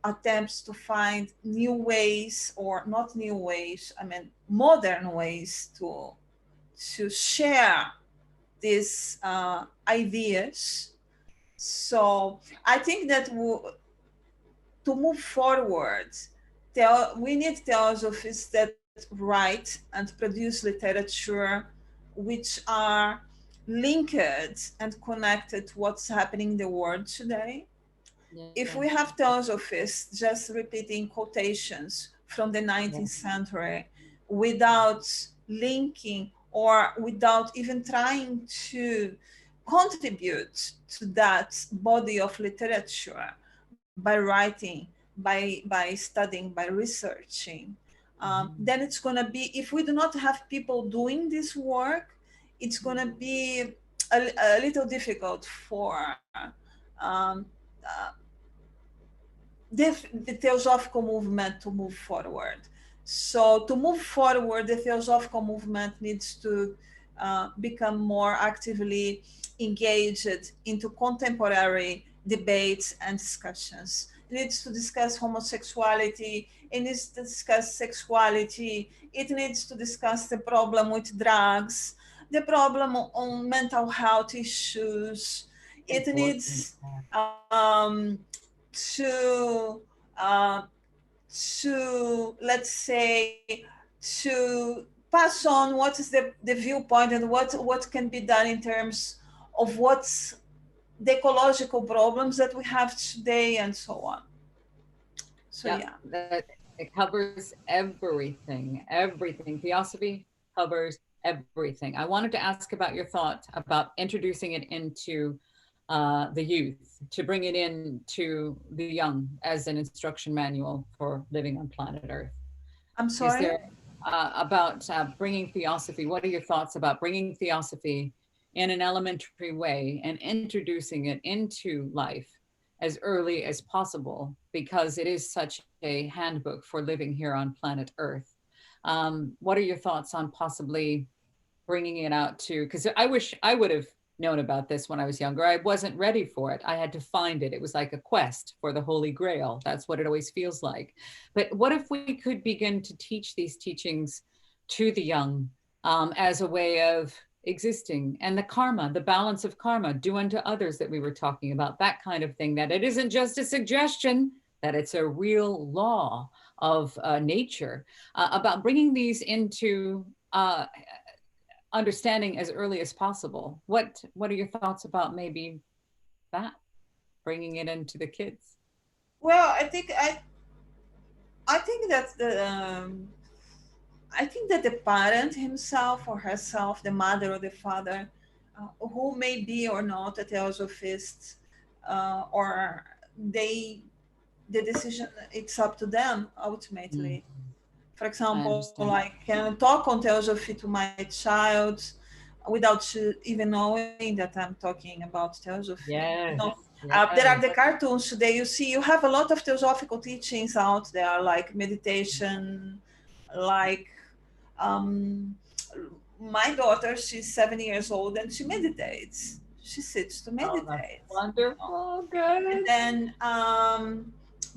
Speaker 2: attempts to find new ways, or not new ways, I mean modern ways to share these ideas. So I think that to move forward, we need theosophists that write and produce literature which are linked and connected to what's happening in the world today. If
Speaker 1: Yeah.
Speaker 2: we have theosophists just repeating quotations from the
Speaker 1: Yeah.
Speaker 2: 19th century without linking, or without even trying to contribute to that body of literature by writing, by studying, by researching, then it's going to be, if we do not have people doing this work, it's going to be a little difficult for um, uh, the theosophical movement to move forward. So to move forward, the theosophical movement needs to become more actively engaged into contemporary debates and discussions. It needs to discuss homosexuality. It needs to discuss sexuality. It needs to discuss the problem with drugs, the problem on mental health issues. It
Speaker 1: Important.
Speaker 2: needs to uh, let's say, to pass on what is the viewpoint, and what can be done in terms of what's the ecological problems that we have today, and so on. So
Speaker 1: Yeah,
Speaker 2: yeah.
Speaker 1: that it covers everything. Everything. Theosophy covers everything. I wanted to ask about your thought about introducing it into the youth, to bring it in to the young as an instruction manual for living on planet Earth.
Speaker 2: I'm
Speaker 1: Is
Speaker 2: sorry.
Speaker 1: there about bringing theosophy? What are your thoughts about bringing theosophy in an elementary way and introducing it into life as early as possible, because it is such a handbook for living here on planet Earth? What are your thoughts on possibly bringing it out to, because I wish I would have known about this when I was younger. I wasn't ready for it. I had to find it. It was like a quest for the Holy Grail. That's what it always feels like. But what if we could begin to teach these teachings to the young as a way of existing, and the karma, the balance of karma, do unto others that we were talking about, that kind of thing, that it isn't just a suggestion, that it's a real law of nature, about bringing these into understanding as early as possible. What are your thoughts about maybe that, bringing it into the kids?
Speaker 2: Well, I think that the parent himself or herself, the mother or the father, who may be or not a theosophist, or they, the decision, it's up to them ultimately. For
Speaker 1: I
Speaker 2: example,
Speaker 1: understand.
Speaker 2: I can talk on theosophy to my child without even knowing that I'm talking about theosophy. You
Speaker 1: Yes,
Speaker 2: know, there are
Speaker 1: yes.
Speaker 2: the cartoons today. You see, you have a lot of theosophical teachings out there, like meditation, like um, my daughter. She's 7 years old and she meditates. She sits to
Speaker 1: Oh, that's
Speaker 2: meditate. You know?
Speaker 1: wonderful.
Speaker 2: And
Speaker 1: Good.
Speaker 2: then,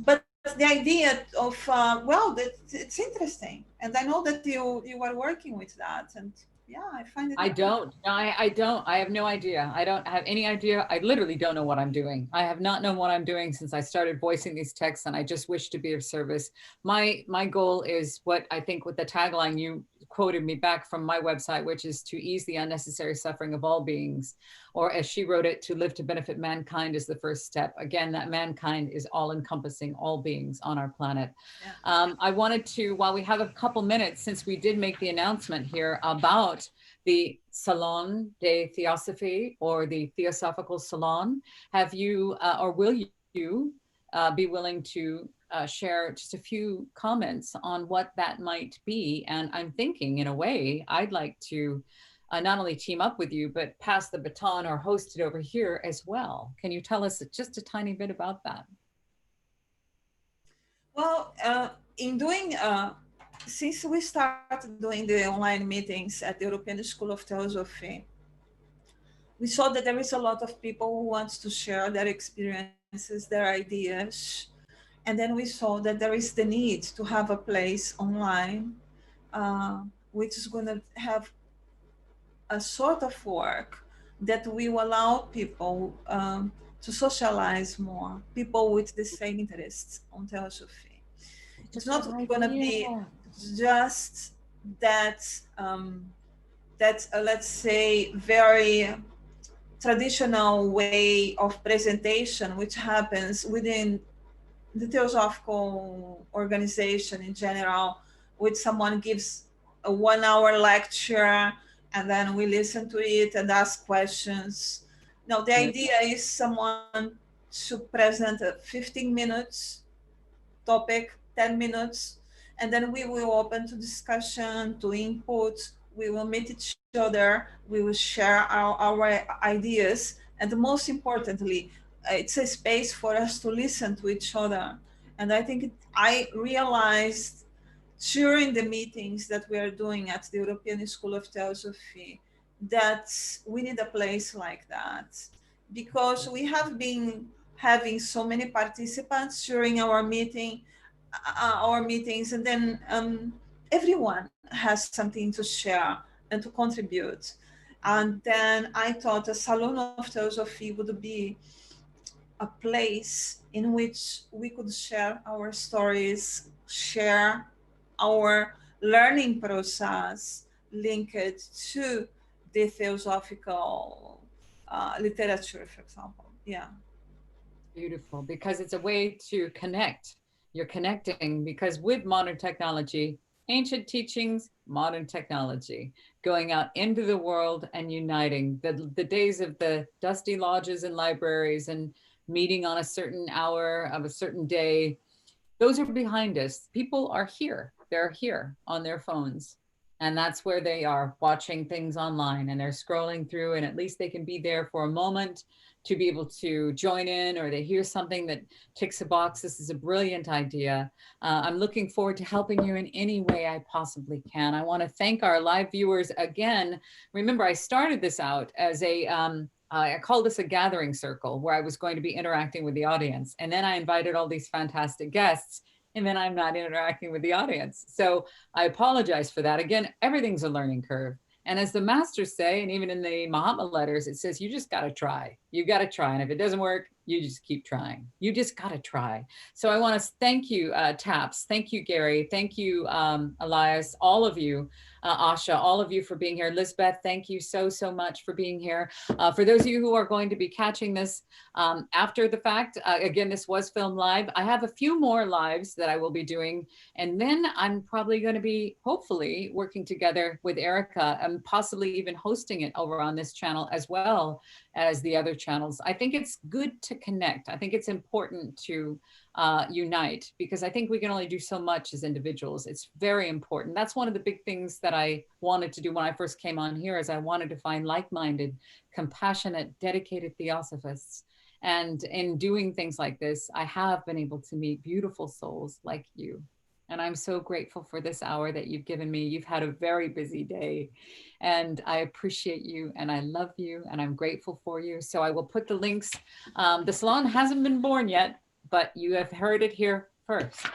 Speaker 2: but the idea of well, it's interesting, and I know that you are working with that, and yeah, I find it
Speaker 1: I
Speaker 2: very.
Speaker 1: don't. No, I don't. I have no idea. I don't have any idea. I literally don't know what I'm doing. I have not known what I'm doing since I started voicing these texts, and I just wish to be of service. My goal is what I think with the tagline you quoted me back from my website, which is to ease the unnecessary suffering of all beings, or as she wrote it, to live to benefit mankind is the first step. Again, that mankind is all encompassing all beings on our planet.
Speaker 2: Yeah.
Speaker 1: I wanted to, while we have a couple minutes, since we did make the announcement here about the Salon de Theosophy or the Theosophical Salon, have you or will you be willing to share just a few comments on what that might be? And I'm thinking, in a way, I'd like to not only team up with you, but pass the baton or host it over here as well. Can you tell us just a tiny bit about that?
Speaker 2: Well, in doing since we started doing the online meetings at the European School of Theosophy, we saw that there is a lot of people who wants to share their experiences, their ideas. And then we saw that there is the need to have a place online, which is going to have a sort of work that will allow people to socialize more, people with the same interests on theosophy. It's
Speaker 1: Such a
Speaker 2: not
Speaker 1: good
Speaker 2: going to
Speaker 1: idea.
Speaker 2: be just that, let's say, very traditional way of presentation, which happens within the theosophical organization in general, which someone gives a 1 hour lecture and then we listen to it and ask questions. No, the
Speaker 1: Yep.
Speaker 2: idea is someone should present a 15 minutes topic, 10 minutes, and then we will open to discussion, to input. We will meet each other. We will share our ideas. And most importantly, it's a space for us to listen to each other. And I think I realized during the meetings that we are doing at the European School of Theosophy that we need a place like that, because we have been having so many participants during our meetings, and then everyone has something to share and to contribute. And then I thought a salon of theosophy would be a place in which we could share our stories, share our learning process linked to the theosophical literature, for example. Yeah.
Speaker 1: Beautiful, because it's a way to connect. You're connecting because with modern technology, ancient teachings, modern technology, going out into the world and uniting. The days of the dusty lodges and libraries and meeting on a certain hour of a certain day, those are behind us. People are here. They're here on their phones. And that's where they are watching things online and they're scrolling through, and at least they can be there for a moment to be able to join in, or they hear something that ticks a box. This is a brilliant idea. I'm looking forward to helping you in any way I possibly can. I want to thank our live viewers again. Remember, I started this out as I called this a gathering circle where I was going to be interacting with the audience. And then I invited all these fantastic guests, and then I'm not interacting with the audience. So I apologize for that. Again, everything's a learning curve. And as the masters say, and even in the Mahatma letters, it says, you just got to try. You got to try. And if it doesn't work, you just keep trying. You just got to try. So I want to thank you, Taps. Thank you, Gary. Thank you, Elias, all of you, Asha, all of you for being here. Lisbeth, thank you so, so much for being here. For those of you who are going to be catching this after the fact, again, this was filmed live. I have a few more lives that I will be doing. And then I'm probably going to be, hopefully, working together with Erica and possibly even hosting it over on this channel as well as the other channels. I think it's good to connect. I think it's important to unite, because I think we can only do so much as individuals. It's very important. That's one of the big things that I wanted to do when I first came on here, is I wanted to find like-minded, compassionate, dedicated theosophists. And in doing things like this, I have been able to meet beautiful souls like you. And I'm so grateful for this hour that you've given me. You've had a very busy day, and I appreciate you, and I love you, and I'm grateful for you. So I will put the links. The salon hasn't been born yet, but you have heard it here first.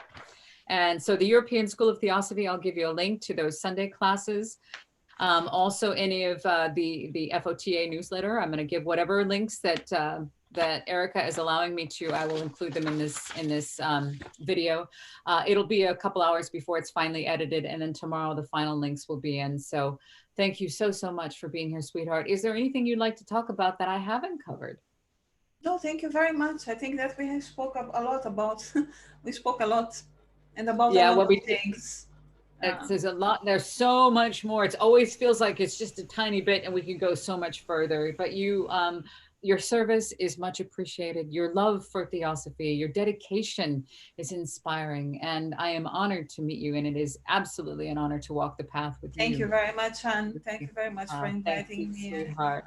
Speaker 1: And so the European School of Theosophy, I'll give you a link to those Sunday classes. Also any of the FOTA newsletter, I'm going to give whatever links that that Erica is allowing me to. I will include them in this video. It'll be a couple hours before it's finally edited, and then tomorrow the final links will be in. So thank you so, so much for being here, sweetheart. Is there anything you'd like to talk about that I haven't covered?
Speaker 2: No, thank you very much. I think that we have spoke a lot about, we spoke a lot and about a lot of things.
Speaker 1: There's a lot, there's so much more. It always feels like it's just a tiny bit and we can go so much further, but you, your service is much appreciated. Your love for theosophy, your dedication is inspiring, and I am honored to meet you, and it is absolutely an honor to walk the path with you.
Speaker 2: Thank you very much, Anne. Thank you very much for inviting me.
Speaker 1: Sweetheart.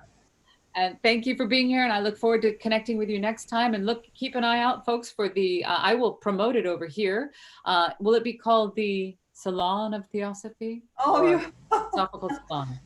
Speaker 1: And thank you for being here, and I look forward to connecting with you next time. And keep an eye out, folks, for the, I will promote it over here. Will it be called the Salon of Theosophy?
Speaker 2: Oh, you
Speaker 1: Philosophical Salon.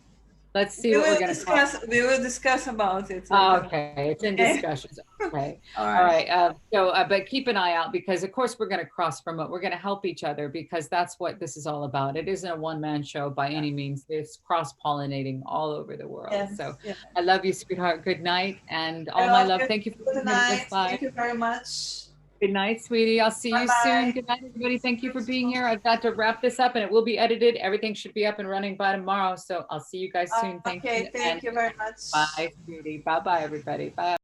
Speaker 1: Let's see what we're going to discuss.
Speaker 2: We will discuss about it.
Speaker 1: Okay, it's in discussions. Okay. All right. But keep an eye out, because of course we're going to cross promote. We're going to help each other, because that's what this is all about. It isn't a one-man show by any means. It's cross-pollinating all over the world. Yes, so yes. I love you, sweetheart. Good night, and all my love. Thank you for
Speaker 2: good night. Thank you very much.
Speaker 1: Good night, sweetie. I'll see you soon. Good night, everybody. Thank you for being here. I've got to wrap this up, and it will be edited. Everything should be up and running by tomorrow. So I'll see you guys soon. Thank you.
Speaker 2: Thank you very much.
Speaker 1: Bye, sweetie. Bye-bye, everybody. Bye.